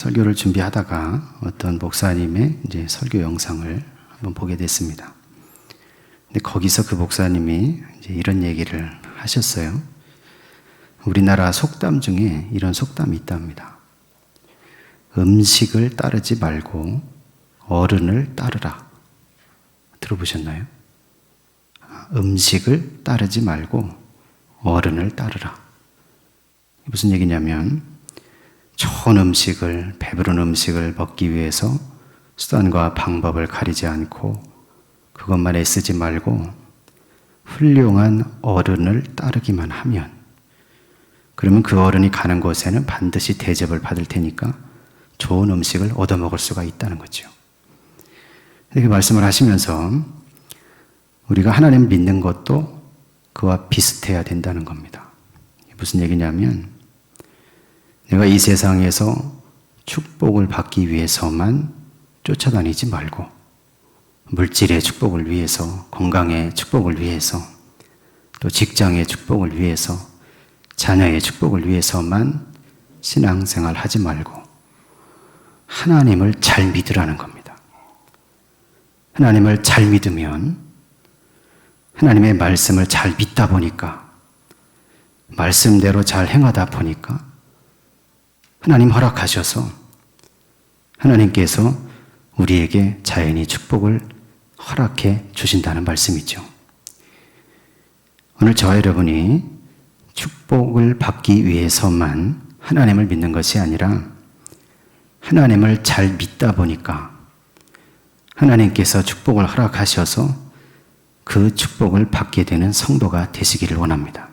설교를 준비하다가 어떤 목사님의 이제 설교 영상을 한번 보게 됐습니다. 근데 거기서 그 목사님이 이제 이런 얘기를 하셨어요. 우리나라 속담 중에 이런 속담이 있답니다. 음식을 따르지 말고 어른을 따르라. 들어보셨나요? 음식을 따르지 말고 어른을 따르라. 무슨 얘기냐면 좋은 음식을, 배부른 음식을 먹기 위해서 수단과 방법을 가리지 않고 그것만 애쓰지 말고 훌륭한 어른을 따르기만 하면, 그러면 그 어른이 가는 곳에는 반드시 대접을 받을 테니까 좋은 음식을 얻어먹을 수가 있다는 거죠. 이렇게 말씀을 하시면서 우리가 하나님 믿는 것도 그와 비슷해야 된다는 겁니다. 무슨 얘기냐면 내가 이 세상에서 축복을 받기 위해서만 쫓아다니지 말고 물질의 축복을 위해서, 건강의 축복을 위해서, 또 직장의 축복을 위해서, 자녀의 축복을 위해서만 신앙생활 하지 말고 하나님을 잘 믿으라는 겁니다. 하나님을 잘 믿으면, 하나님의 말씀을 잘 믿다 보니까, 말씀대로 잘 행하다 보니까 하나님 허락하셔서 하나님께서 우리에게 자연히 축복을 허락해 주신다는 말씀이죠. 오늘 저와 여러분이 축복을 받기 위해서만 하나님을 믿는 것이 아니라 하나님을 잘 믿다 보니까 하나님께서 축복을 허락하셔서 그 축복을 받게 되는 성도가 되시기를 원합니다.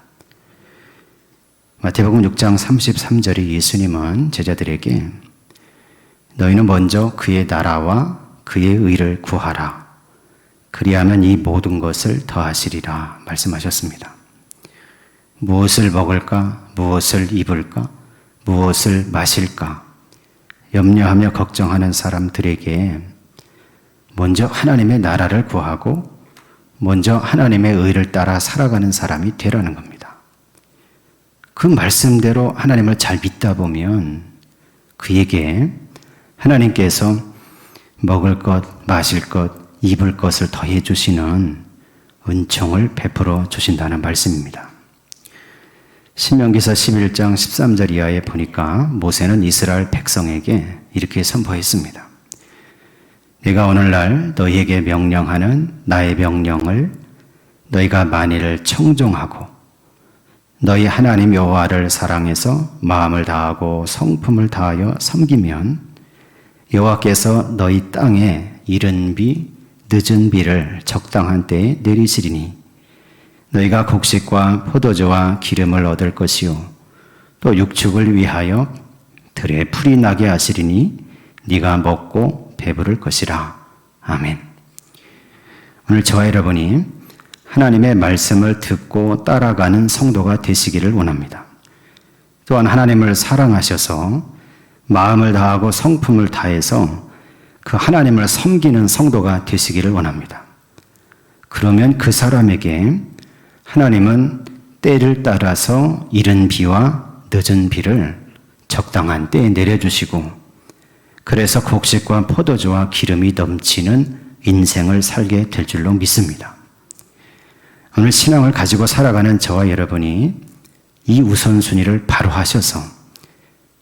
마태복음 6장 33절에 예수님은 제자들에게 너희는 먼저 그의 나라와 그의 의를 구하라. 그리하면 이 모든 것을 더하시리라 말씀하셨습니다. 무엇을 먹을까? 무엇을 입을까? 무엇을 마실까? 염려하며 걱정하는 사람들에게 먼저 하나님의 나라를 구하고 먼저 하나님의 의를 따라 살아가는 사람이 되라는 겁니다. 그 말씀대로 하나님을 잘 믿다 보면 그에게 하나님께서 먹을 것, 마실 것, 입을 것을 더해 주시는 은총을 베풀어 주신다는 말씀입니다. 신명기서 11장 13절 이하에 보니까 모세는 이스라엘 백성에게 이렇게 선포했습니다. 내가 오늘날 너희에게 명령하는 나의 명령을 너희가 만일 청종하고 너희 하나님 여호와를 사랑해서 마음을 다하고 성품을 다하여 섬기면 여호와께서 너희 땅에 이른 비, 늦은 비를 적당한 때에 내리시리니 너희가 곡식과 포도주와 기름을 얻을 것이요 또 육축을 위하여 들에 풀이 나게 하시리니 네가 먹고 배부를 것이라. 아멘. 오늘 저와 여러분이 하나님의 말씀을 듣고 따라가는 성도가 되시기를 원합니다. 또한 하나님을 사랑하셔서 마음을 다하고 성품을 다해서 그 하나님을 섬기는 성도가 되시기를 원합니다. 그러면 그 사람에게 하나님은 때를 따라서 이른 비와 늦은 비를 적당한 때에 내려주시고 그래서 곡식과 포도주와 기름이 넘치는 인생을 살게 될 줄로 믿습니다. 오늘 신앙을 가지고 살아가는 저와 여러분이 이 우선순위를 바로 하셔서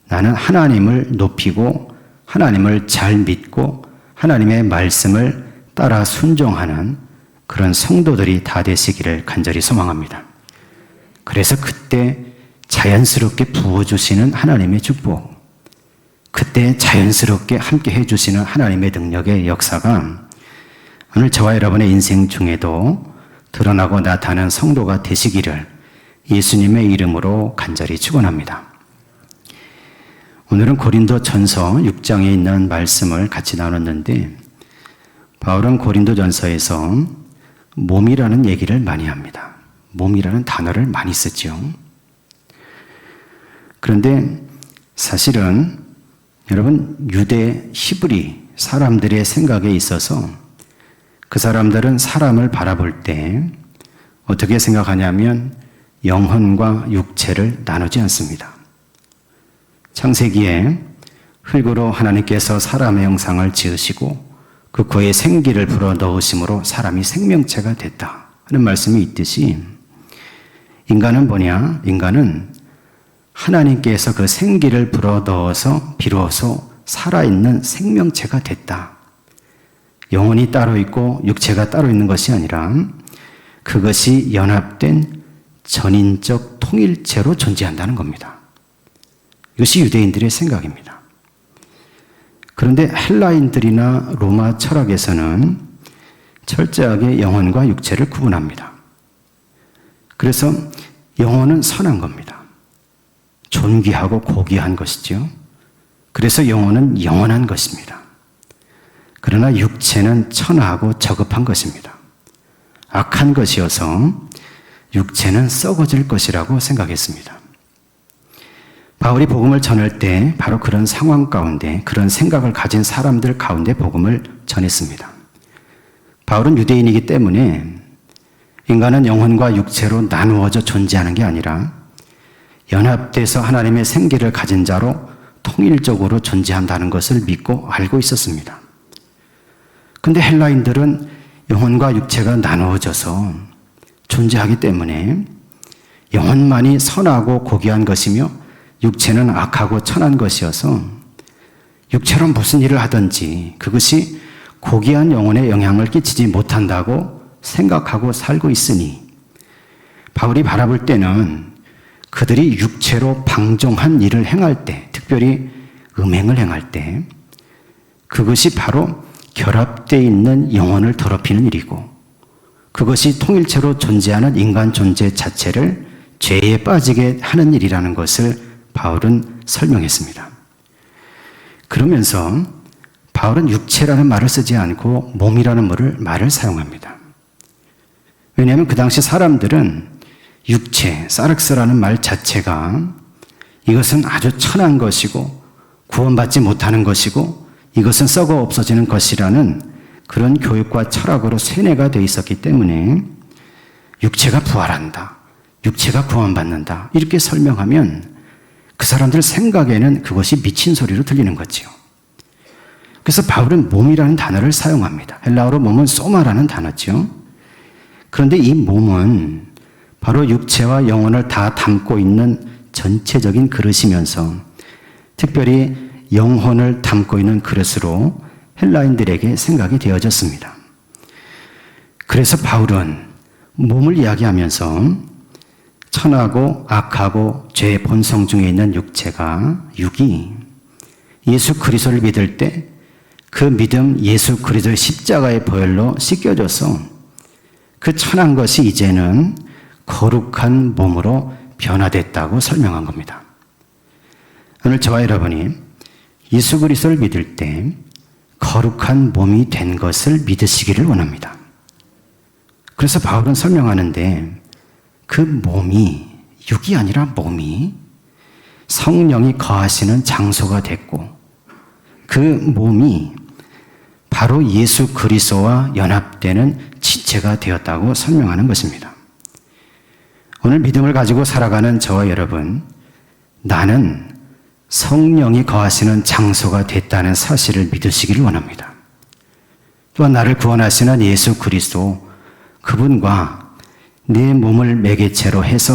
나는 하나님을 높이고 하나님을 잘 믿고 하나님의 말씀을 따라 순종하는 그런 성도들이 다 되시기를 간절히 소망합니다. 그래서 그때 자연스럽게 부어주시는 하나님의 축복, 그때 자연스럽게 함께 해주시는 하나님의 능력의 역사가 오늘 저와 여러분의 인생 중에도 드러나고 나타나는 성도가 되시기를 예수님의 이름으로 간절히 축원합니다. 오늘은 고린도전서 6장에 있는 말씀을 같이 나눴는데 바울은 고린도전서에서 몸이라는 얘기를 많이 합니다. 몸이라는 단어를 많이 쓰죠. 그런데 사실은 여러분 유대 히브리 사람들의 생각에 있어서 그 사람들은 사람을 바라볼 때 어떻게 생각하냐면 영혼과 육체를 나누지 않습니다. 창세기에 흙으로 하나님께서 사람의 형상을 지으시고 그 그의 생기를 불어 넣으심으로 사람이 생명체가 됐다 하는 말씀이 있듯이 인간은 뭐냐? 인간은 하나님께서 그 생기를 불어 넣어서 비로소 살아있는 생명체가 됐다. 영혼이 따로 있고 육체가 따로 있는 것이 아니라 그것이 연합된 전인적 통일체로 존재한다는 겁니다. 이것이 유대인들의 생각입니다. 그런데 헬라인들이나 로마 철학에서는 철저하게 영혼과 육체를 구분합니다. 그래서 영혼은 선한 겁니다. 존귀하고 고귀한 것이죠. 그래서 영혼은 영원한 것입니다. 그러나 육체는 천하고 저급한 것입니다. 악한 것이어서 육체는 썩어질 것이라고 생각했습니다. 바울이 복음을 전할 때 바로 그런 상황 가운데 그런 생각을 가진 사람들 가운데 복음을 전했습니다. 바울은 유대인이기 때문에 인간은 영혼과 육체로 나누어져 존재하는 게 아니라 연합돼서 하나님의 생기를 가진 자로 통일적으로 존재한다는 것을 믿고 알고 있었습니다. 근데 헬라인들은 영혼과 육체가 나누어져서 존재하기 때문에 영혼만이 선하고 고귀한 것이며 육체는 악하고 천한 것이어서 육체로 무슨 일을 하든지 그것이 고귀한 영혼에 영향을 끼치지 못한다고 생각하고 살고 있으니 바울이 바라볼 때는 그들이 육체로 방종한 일을 행할 때, 특별히 음행을 행할 때 그것이 바로 결합되어 있는 영혼을 더럽히는 일이고 그것이 통일체로 존재하는 인간 존재 자체를 죄에 빠지게 하는 일이라는 것을 바울은 설명했습니다. 그러면서 바울은 육체라는 말을 쓰지 않고 몸이라는 말을 사용합니다. 왜냐하면 그 당시 사람들은 육체, 사륵스라는 말 자체가 이것은 아주 천한 것이고 구원받지 못하는 것이고 이것은 썩어 없어지는 것이라는 그런 교육과 철학으로 세뇌가 되어 있었기 때문에 육체가 부활한다, 육체가 구원받는다 이렇게 설명하면 그 사람들 생각에는 그것이 미친 소리로 들리는 거죠. 그래서 바울은 몸이라는 단어를 사용합니다. 헬라어로 몸은 소마라는 단어죠. 그런데 이 몸은 바로 육체와 영혼을 다 담고 있는 전체적인 그릇이면서 특별히 영혼을 담고 있는 그릇으로 헬라인들에게 생각이 되어졌습니다. 그래서 바울은 몸을 이야기하면서 천하고 악하고 죄의 본성 중에 있는 육이 예수 그리스도를 믿을 때 그 믿음 예수 그리스도의 십자가의 보혈로 씻겨져서 그 천한 것이 이제는 거룩한 몸으로 변화됐다고 설명한 겁니다. 오늘 저와 여러분이 예수 그리스도를 믿을 때 거룩한 몸이 된 것을 믿으시기를 원합니다. 그래서 바울은 설명하는데 그 몸이, 육이 아니라 몸이 성령이 거하시는 장소가 됐고 그 몸이 바로 예수 그리스도와 연합되는 지체가 되었다고 설명하는 것입니다. 오늘 믿음을 가지고 살아가는 저와 여러분, 나는 성령이 거하시는 장소가 됐다는 사실을 믿으시기를 원합니다. 또한 나를 구원하시는 예수 그리스도, 그분과 내 몸을 매개체로 해서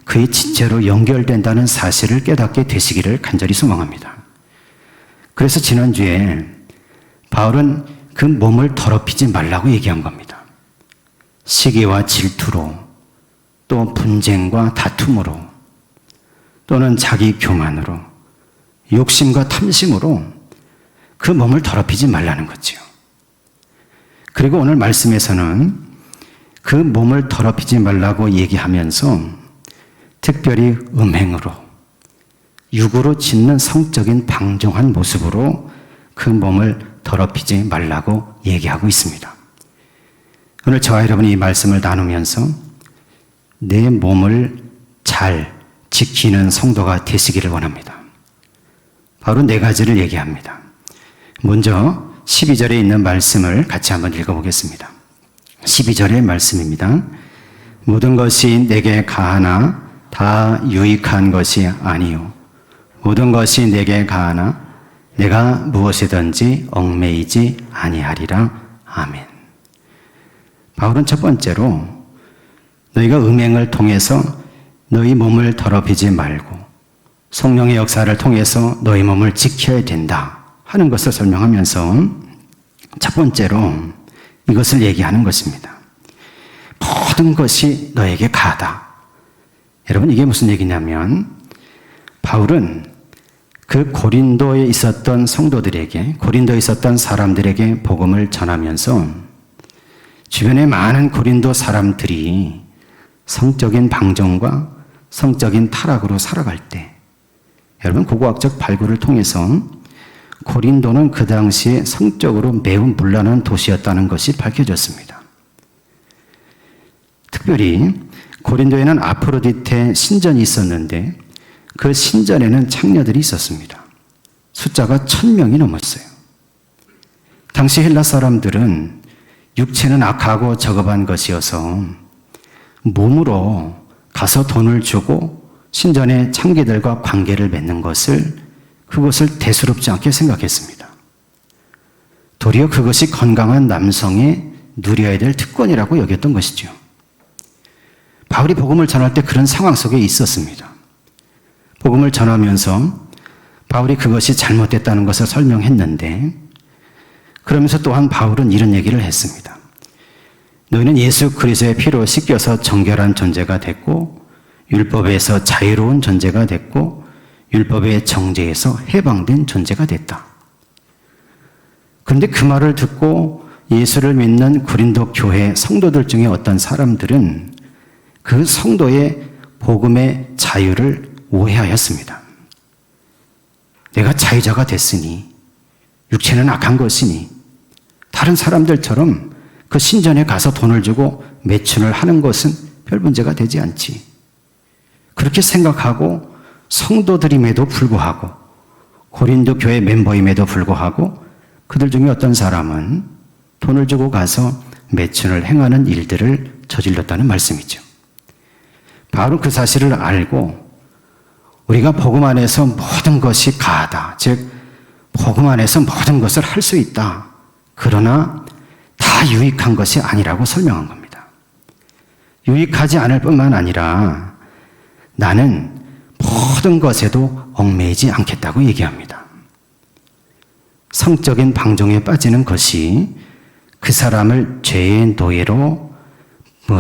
그의 지체로 연결된다는 사실을 깨닫게 되시기를 간절히 소망합니다. 그래서 지난주에 바울은 그 몸을 더럽히지 말라고 얘기한 겁니다. 시기와 질투로, 또 분쟁과 다툼으로, 또는 자기 교만으로, 욕심과 탐심으로 그 몸을 더럽히지 말라는 거죠. 그리고 오늘 말씀에서는 그 몸을 더럽히지 말라고 얘기하면서 특별히 음행으로, 육으로 짓는 성적인 방종한 모습으로 그 몸을 더럽히지 말라고 얘기하고 있습니다. 오늘 저와 여러분이 이 말씀을 나누면서 내 몸을 잘 지키는 성도가 되시기를 원합니다. 바로 네 가지를 얘기합니다. 먼저 12절에 있는 말씀을 같이 한번 읽어보겠습니다. 12절의 말씀입니다. 모든 것이 내게 가하나 다 유익한 것이 아니요 모든 것이 내게 가하나 내가 무엇이든지 얽매이지 아니하리라. 아멘. 바울은 첫 번째로 너희가 음행을 통해서 너희 몸을 더럽히지 말고 성령의 역사를 통해서 너희 몸을 지켜야 된다 하는 것을 설명하면서 첫 번째로 이것을 얘기하는 것입니다. 모든 것이 너에게 가하다. 여러분, 이게 무슨 얘기냐면 바울은 그 고린도에 있었던 성도들에게, 고린도에 있었던 사람들에게 복음을 전하면서 주변에 많은 고린도 사람들이 성적인 방종과 성적인 타락으로 살아갈 때, 여러분, 고고학적 발굴을 통해서 고린도는 그 당시에 성적으로 매우 문란한 도시였다는 것이 밝혀졌습니다. 특별히 고린도에는 아프로디테 신전이 있었는데 그 신전에는 창녀들이 있었습니다. 숫자가 1000명이 넘었어요. 당시 헬라 사람들은 육체는 악하고 저급한 것이어서 몸으로 가서 돈을 주고 신전의 창기들과 관계를 맺는 그것을 대수롭지 않게 생각했습니다. 도리어 그것이 건강한 남성의 누려야 될 특권이라고 여겼던 것이죠. 바울이 복음을 전할 때 그런 상황 속에 있었습니다. 복음을 전하면서 바울이 그것이 잘못됐다는 것을 설명했는데, 그러면서 또한 바울은 이런 얘기를 했습니다. 너희는 예수 그리스도의 피로 씻겨서 정결한 존재가 됐고 율법에서 자유로운 존재가 됐고 율법의 정죄에서 해방된 존재가 됐다. 그런데 그 말을 듣고 예수를 믿는 고린도 교회 성도들 중에 어떤 사람들은 그 성도의 복음의 자유를 오해하였습니다. 내가 자유자가 됐으니, 육체는 악한 것이니 다른 사람들처럼 그 신전에 가서 돈을 주고 매춘을 하는 것은 별 문제가 되지 않지. 그렇게 생각하고 성도들임에도 불구하고, 고린도 교회 멤버임에도 불구하고 그들 중에 어떤 사람은 돈을 주고 가서 매춘을 행하는 일들을 저질렀다는 말씀이죠. 바로 그 사실을 알고 우리가 복음 안에서 모든 것이 가하다, 즉 복음 안에서 모든 것을 할 수 있다, 그러나 다 유익한 것이 아니라고 설명한 겁니다. 유익하지 않을 뿐만 아니라 나는 모든 것에도 얽매이지 않겠다고 얘기합니다. 성적인 방종에 빠지는 것이 그 사람을 죄의 노예로,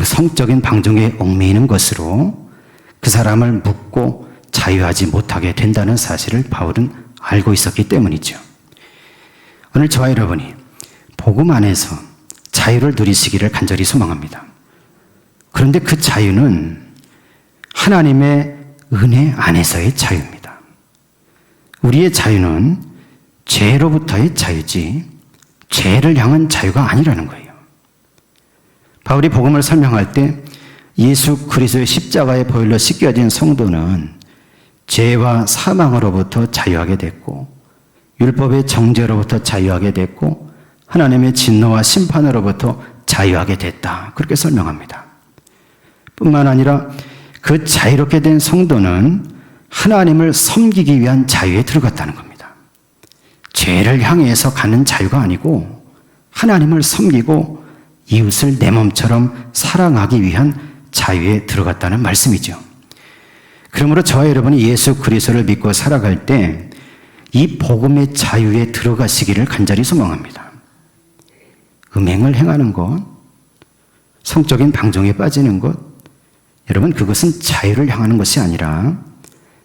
성적인 방종에 얽매이는 것으로 그 사람을 묶고 자유하지 못하게 된다는 사실을 바울은 알고 있었기 때문이죠. 오늘 저와 여러분이 복음 안에서 자유를 누리시기를 간절히 소망합니다. 그런데 그 자유는 하나님의 은혜 안에서의 자유입니다. 우리의 자유는 죄로부터의 자유지 죄를 향한 자유가 아니라는 거예요. 바울이 복음을 설명할 때 예수 그리스도의 십자가의 보혈로 씻겨진 성도는 죄와 사망으로부터 자유하게 됐고 율법의 정죄로부터 자유하게 됐고 하나님의 진노와 심판으로부터 자유하게 됐다, 그렇게 설명합니다. 뿐만 아니라 그 자유롭게 된 성도는 하나님을 섬기기 위한 자유에 들어갔다는 겁니다. 죄를 향해서 가는 자유가 아니고 하나님을 섬기고 이웃을 내 몸처럼 사랑하기 위한 자유에 들어갔다는 말씀이죠. 그러므로 저와 여러분이 예수 그리스도를 믿고 살아갈 때 이 복음의 자유에 들어가시기를 간절히 소망합니다. 음행을 행하는 것, 성적인 방종에 빠지는 것, 여러분, 그것은 자유를 향하는 것이 아니라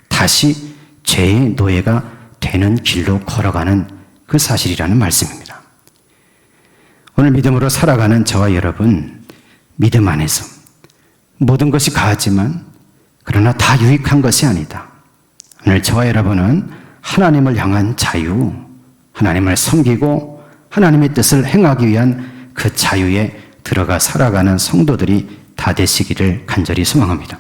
다시 죄의 노예가 되는 길로 걸어가는 그 사실이라는 말씀입니다. 오늘 믿음으로 살아가는 저와 여러분, 믿음 안에서 모든 것이 가하지만 그러나 다 유익한 것이 아니다. 오늘 저와 여러분은 하나님을 향한 자유, 하나님을 섬기고 하나님의 뜻을 행하기 위한 그 자유에 들어가 살아가는 성도들이 다 되시기를 간절히 소망합니다.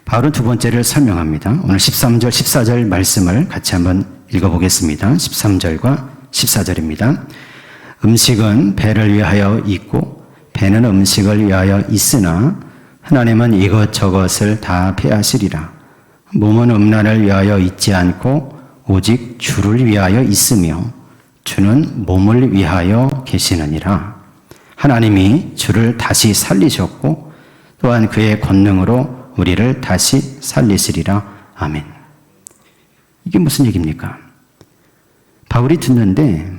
바울은 두 번째를 설명합니다. 오늘 13절, 14절 말씀을 같이 한번 읽어보겠습니다. 13절과 14절입니다. 음식은 배를 위하여 있고 배는 음식을 위하여 있으나 하나님은 이것저것을 다 폐하시리라. 몸은 음란을 위하여 있지 않고 오직 주를 위하여 있으며 주는 몸을 위하여 계시느니라. 하나님이 주를 다시 살리셨고 또한 그의 권능으로 우리를 다시 살리시리라. 아멘. 이게 무슨 얘기입니까? 바울이 듣는데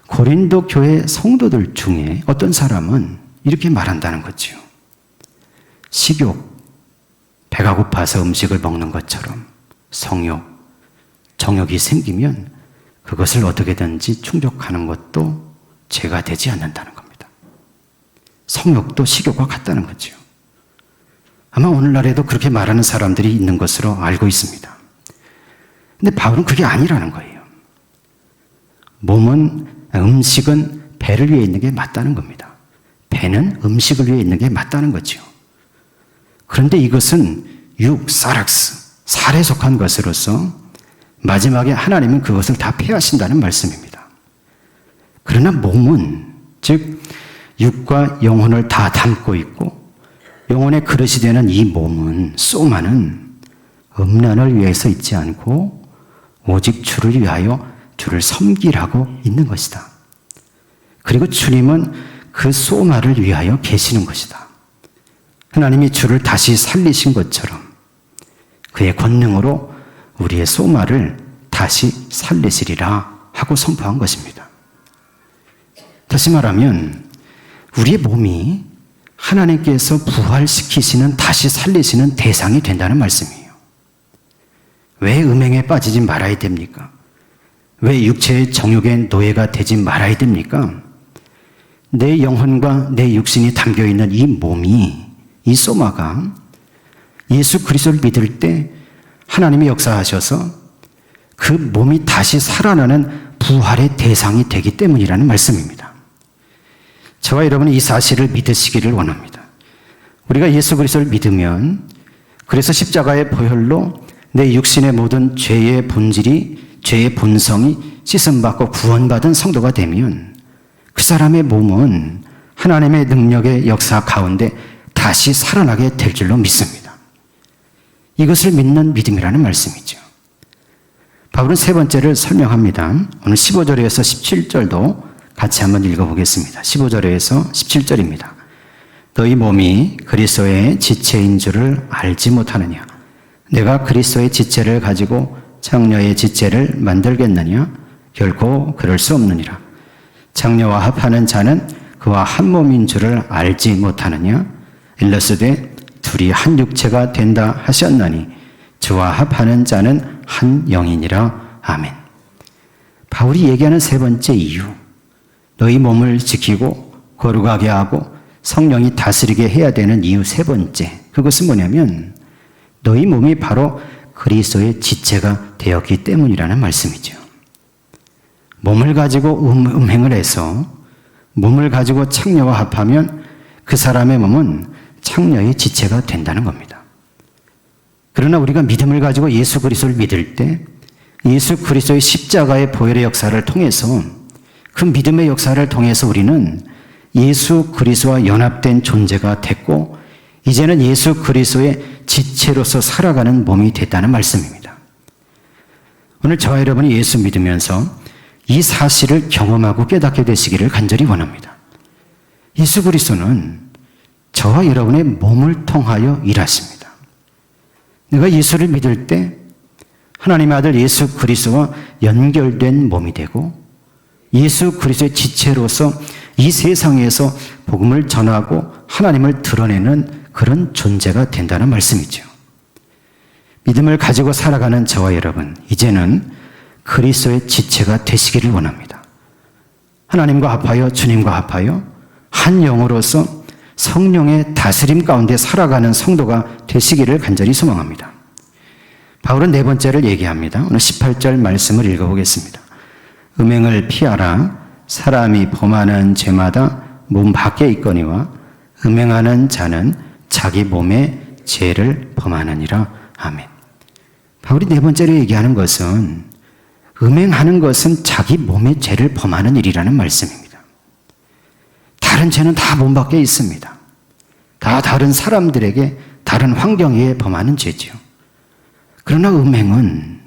고린도 교회 성도들 중에 어떤 사람은 이렇게 말한다는 거죠. 식욕, 배가 고파서 음식을 먹는 것처럼 성욕, 정욕이 생기면 그것을 어떻게든지 충족하는 것도 죄가 되지 않는다는 겁니다. 성욕도 식욕과 같다는 거죠. 아마 오늘날에도 그렇게 말하는 사람들이 있는 것으로 알고 있습니다. 근데 바울은 그게 아니라는 거예요. 음식은 배를 위해 있는 게 맞다는 겁니다. 배는 음식을 위해 있는 게 맞다는 거죠. 그런데 이것은 사락스, 살에 속한 것으로서 마지막에 하나님은 그것을 다 폐하신다는 말씀입니다. 그러나 몸은, 즉 육과 영혼을 다 담고 있고 영혼의 그릇이 되는 이 몸은, 소마는 음란을 위해서 있지 않고 오직 주를 위하여 주를 섬기라고 있는 것이다. 그리고 주님은 그 소마를 위하여 계시는 것이다. 하나님이 주를 다시 살리신 것처럼 그의 권능으로 우리의 소마를 다시 살리시리라 하고 선포한 것입니다. 다시 말하면 우리의 몸이 하나님께서 부활시키시는, 다시 살리시는 대상이 된다는 말씀이에요. 왜 음행에 빠지지 말아야 됩니까? 왜 육체의 정욕의 노예가 되지 말아야 됩니까? 내 영혼과 내 육신이 담겨있는 이 몸이, 이 소마가 예수 그리스도를 믿을 때 하나님이 역사하셔서 그 몸이 다시 살아나는 부활의 대상이 되기 때문이라는 말씀입니다. 저와 여러분은 이 사실을 믿으시기를 원합니다. 우리가 예수 그리스도를 믿으면, 그래서 십자가의 보혈로 내 육신의 모든 죄의 본질이, 죄의 본성이 씻음받고 구원받은 성도가 되면 그 사람의 몸은 하나님의 능력의 역사 가운데 다시 살아나게 될 줄로 믿습니다. 이것을 믿는 믿음이라는 말씀이죠. 바울은 세 번째를 설명합니다. 오늘 15절에서 17절도 같이 한번 읽어보겠습니다. 15절에서 17절입니다. 너희 몸이 그리스도의 지체인 줄을 알지 못하느냐? 내가 그리스도의 지체를 가지고 장녀의 지체를 만들겠느냐? 결코 그럴 수 없느니라. 장녀와 합하는 자는 그와 한 몸인 줄을 알지 못하느냐? 일러스되 둘이 한 육체가 된다 하셨나니 주와 합하는 자는 한 영이니라. 아멘. 바울이 얘기하는 세 번째 이유, 너희 몸을 지키고 거룩하게 하고 성령이 다스리게 해야 되는 이유 세 번째, 그것은 뭐냐면 너희 몸이 바로 그리스도의 지체가 되었기 때문이라는 말씀이죠. 몸을 가지고 음행을 해서, 몸을 가지고 창녀와 합하면 그 사람의 몸은 창녀의 지체가 된다는 겁니다. 그러나 우리가 믿음을 가지고 예수 그리스도를 믿을 때 예수 그리스도의 십자가의 보혈의 역사를 통해서, 그 믿음의 역사를 통해서 우리는 예수 그리스도와 연합된 존재가 됐고 이제는 예수 그리스도의 지체로서 살아가는 몸이 됐다는 말씀입니다. 오늘 저와 여러분이 예수 믿으면서 이 사실을 경험하고 깨닫게 되시기를 간절히 원합니다. 예수 그리스도는 저와 여러분의 몸을 통하여 일하십니다. 내가 예수를 믿을 때 하나님의 아들 예수 그리스도와 연결된 몸이 되고 예수 그리스도의 지체로서 이 세상에서 복음을 전하고 하나님을 드러내는 그런 존재가 된다는 말씀이죠. 믿음을 가지고 살아가는 저와 여러분, 이제는 그리스도의 지체가 되시기를 원합니다. 하나님과 합하여, 주님과 합하여 한 영으로서 성령의 다스림 가운데 살아가는 성도가 되시기를 간절히 소망합니다. 바울은 네 번째를 얘기합니다. 오늘 18절 말씀을 읽어보겠습니다. 음행을 피하라. 사람이 범하는 죄마다 몸 밖에 있거니와 음행하는 자는 자기 몸의 죄를 범하느니라. 아멘. 바울이 네 번째로 얘기하는 것은, 음행하는 것은 자기 몸의 죄를 범하는 일이라는 말씀입니다. 다른 죄는 다 몸 밖에 있습니다. 다 다른 사람들에게, 다른 환경에 범하는 죄죠. 그러나 음행은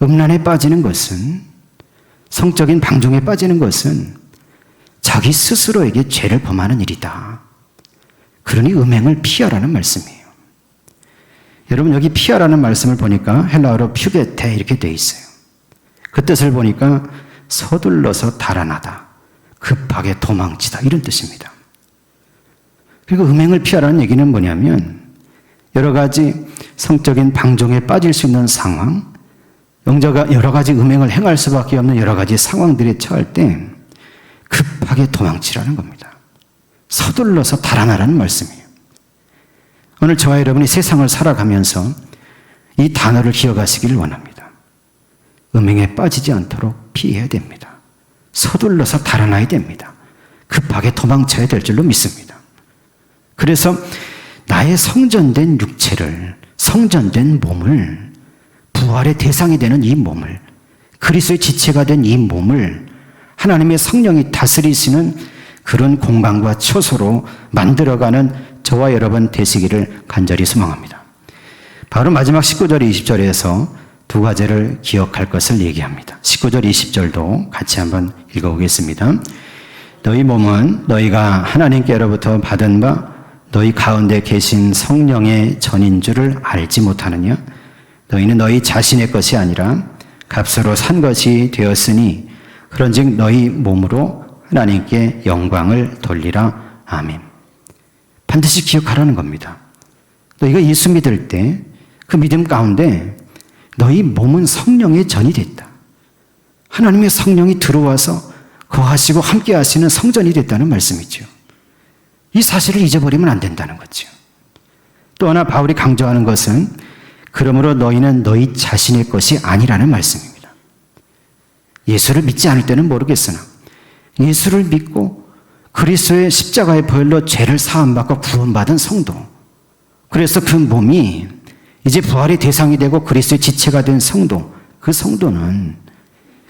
음란에 빠지는 것은, 성적인 방종에 빠지는 것은 자기 스스로에게 죄를 범하는 일이다. 그러니 음행을 피하라는 말씀이에요. 여러분, 여기 피하라는 말씀을 보니까 헬라어로 퓨게테 이렇게 돼 있어요. 그 뜻을 보니까 서둘러서 달아나다, 급하게 도망치다, 이런 뜻입니다. 그리고 음행을 피하라는 얘기는 뭐냐면 여러 가지 성적인 방종에 빠질 수 있는 상황, 영자가 여러 가지 음행을 행할 수밖에 없는 여러 가지 상황들에 처할 때 급하게 도망치라는 겁니다. 서둘러서 달아나라는 말씀이에요. 오늘 저와 여러분이 세상을 살아가면서 이 단어를 기억하시기를 원합니다. 음행에 빠지지 않도록 피해야 됩니다. 서둘러서 달아나야 됩니다. 급하게 도망쳐야 될 줄로 믿습니다. 그래서 나의 성전된 육체를, 성전된 몸을, 부활의 대상이 되는 이 몸을, 그리스도의 지체가 된 이 몸을 하나님의 성령이 다스리시는 그런 공간과 처소로 만들어가는 저와 여러분 되시기를 간절히 소망합니다. 바로 마지막 19절, 20절에서 두 가지를 기억할 것을 얘기합니다. 19절, 20절도 같이 한번 읽어보겠습니다. 너희 몸은 너희가 하나님께로부터 받은 바 너희 가운데 계신 성령의 전인 줄을 알지 못하느냐? 너희는 너희 자신의 것이 아니라 값으로 산 것이 되었으니 그런즉 너희 몸으로 하나님께 영광을 돌리라. 아멘. 반드시 기억하라는 겁니다. 너희가 예수 믿을 때 그 믿음 가운데 너희 몸은 성령의 전이 됐다. 하나님의 성령이 들어와서 거하시고 함께 하시는 성전이 됐다는 말씀이죠. 이 사실을 잊어버리면 안 된다는 거죠. 또 하나 바울이 강조하는 것은 그러므로 너희는 너희 자신의 것이 아니라는 말씀입니다. 예수를 믿지 않을 때는 모르겠으나 예수를 믿고 그리스도의 십자가의 보혈로 죄를 사함받고 구원받은 성도, 그래서 그 몸이 이제 부활의 대상이 되고 그리스도의 지체가 된 성도, 그 성도는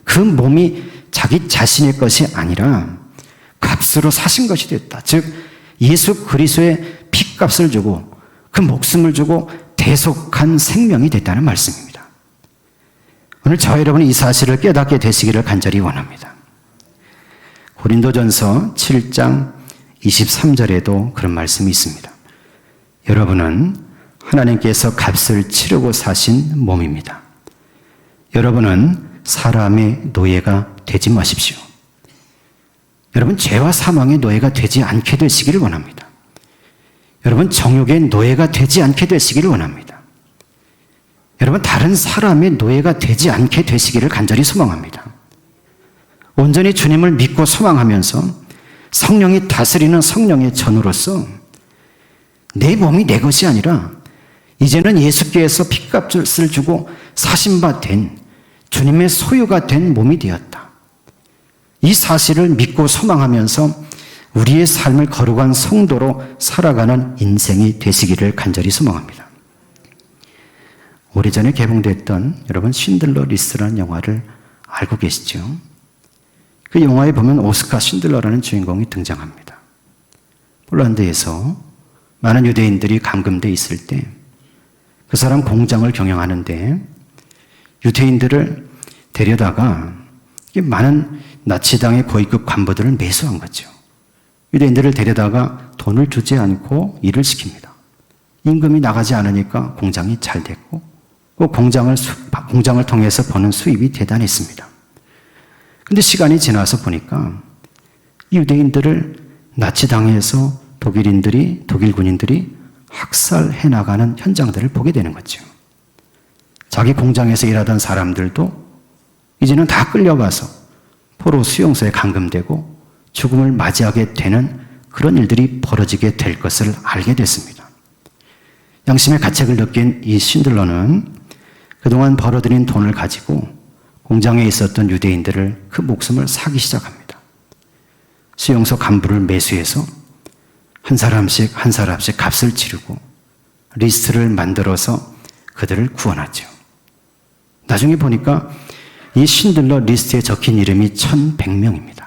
그 몸이 자기 자신의 것이 아니라 값으로 사신 것이 됐다. 즉 예수 그리스도의 피값을 주고 그 목숨을 주고 대속한 생명이 됐다는 말씀입니다. 오늘 저와 여러분이 이 사실을 깨닫게 되시기를 간절히 원합니다. 고린도전서 7장 23절에도 그런 말씀이 있습니다. 여러분은 하나님께서 값을 치르고 사신 몸입니다. 여러분은 사람의 노예가 되지 마십시오. 여러분, 죄와 사망의 노예가 되지 않게 되시기를 원합니다. 여러분, 정욕의 노예가 되지 않게 되시기를 원합니다. 여러분, 다른 사람의 노예가 되지 않게 되시기를 간절히 소망합니다. 온전히 주님을 믿고 소망하면서 성령이 다스리는 성령의 전으로서 내 몸이 내 것이 아니라 이제는 예수께서 피값을 주고 사신 바 된 주님의 소유가 된 몸이 되었다. 이 사실을 믿고 소망하면서 우리의 삶을 거룩한 성도로 살아가는 인생이 되시기를 간절히 소망합니다. 오래전에 개봉됐던 여러분 신들러 리스트라는 영화를 알고 계시죠? 그 영화에 보면 오스카 신들러라는 주인공이 등장합니다. 폴란드에서 많은 유대인들이 감금되어 있을 때 그 사람 공장을 경영하는데 유대인들을 데려다가 많은 나치당의 고위급 간부들을 매수한 거죠. 유대인들을 데려다가 돈을 주지 않고 일을 시킵니다. 임금이 나가지 않으니까 공장이 잘 됐고 그 공장을 통해서 버는 수입이 대단했습니다. 그런데 시간이 지나서 보니까 유대인들을 나치당에서 독일 군인들이 학살해 나가는 현장들을 보게 되는 거죠. 자기 공장에서 일하던 사람들도 이제는 다 끌려가서 포로 수용소에 감금되고 죽음을 맞이하게 되는 그런 일들이 벌어지게 될 것을 알게 됐습니다. 양심의 가책을 느낀 이 신들러는 그동안 벌어들인 돈을 가지고 공장에 있었던 유대인들을 그 목숨을 사기 시작합니다. 수용소 간부를 매수해서 한 사람씩 값을 치르고 리스트를 만들어서 그들을 구원하죠. 나중에 보니까 이 신들러 리스트에 적힌 이름이 1,100명입니다.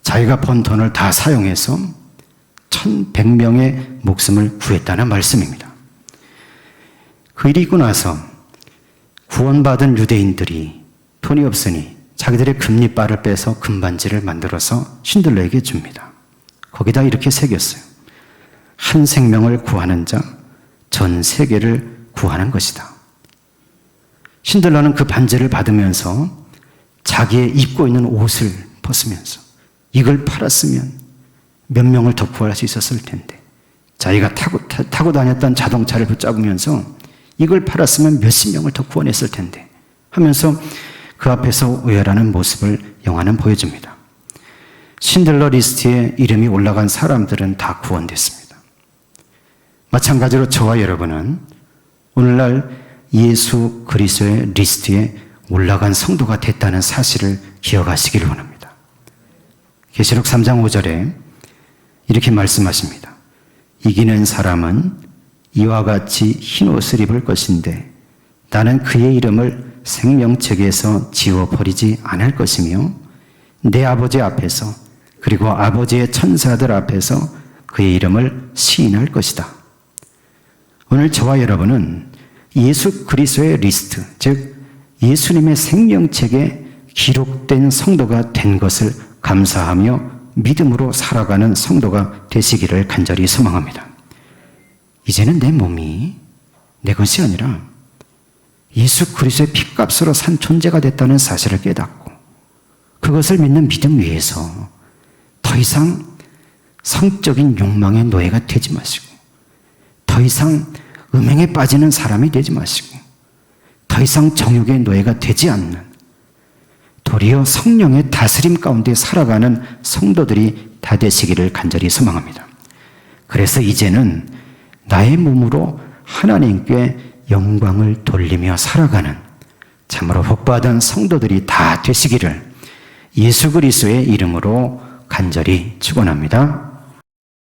자기가 번 돈을 다 사용해서 1,100명의 목숨을 구했다는 말씀입니다. 그 일이 있고 나서 구원받은 유대인들이 돈이 없으니 자기들의 금리바를 빼서 금반지를 만들어서 신들러에게 줍니다. 거기다 이렇게 새겼어요. 한 생명을 구하는 자, 전 세계를 구하는 것이다. 신들러는 그 반지를 받으면서 자기의 입고 있는 옷을 벗으면서 이걸 팔았으면 몇 명을 더 구할 수 있었을 텐데, 자기가 타고 다녔던 자동차를 붙잡으면서 이걸 팔았으면 몇십 명을 더 구원했을 텐데 하면서 그 앞에서 의열하는 모습을 영화는 보여줍니다. 신들러 리스트에 이름이 올라간 사람들은 다 구원됐습니다. 마찬가지로 저와 여러분은 오늘날 예수 그리스도의 리스트에 올라간 성도가 됐다는 사실을 기억하시기를 원합니다. 계시록 3장 5절에 이렇게 말씀하십니다. 이기는 사람은 이와 같이 흰 옷을 입을 것인데 나는 그의 이름을 생명책에서 지워버리지 않을 것이며 내 아버지 앞에서 그리고 아버지의 천사들 앞에서 그의 이름을 시인할 것이다. 오늘 저와 여러분은 예수 그리스도의 리스트, 즉 예수님의 생명책에 기록된 성도가 된 것을 감사하며 믿음으로 살아가는 성도가 되시기를 간절히 소망합니다. 이제는 내 몸이 내 것이 아니라 예수 그리스도의 피값으로 산 존재가 됐다는 사실을 깨닫고 그것을 믿는 믿음 위에서 더 이상 성적인 욕망의 노예가 되지 마시고, 더 이상 음행에 빠지는 사람이 되지 마시고, 더 이상 정욕의 노예가 되지 않는, 도리어 성령의 다스림 가운데 살아가는 성도들이 다 되시기를 간절히 소망합니다. 그래서 이제는 나의 몸으로 하나님께 영광을 돌리며 살아가는 참으로 복받은 성도들이 다 되시기를 예수 그리스도의 이름으로 간절히 축원합니다.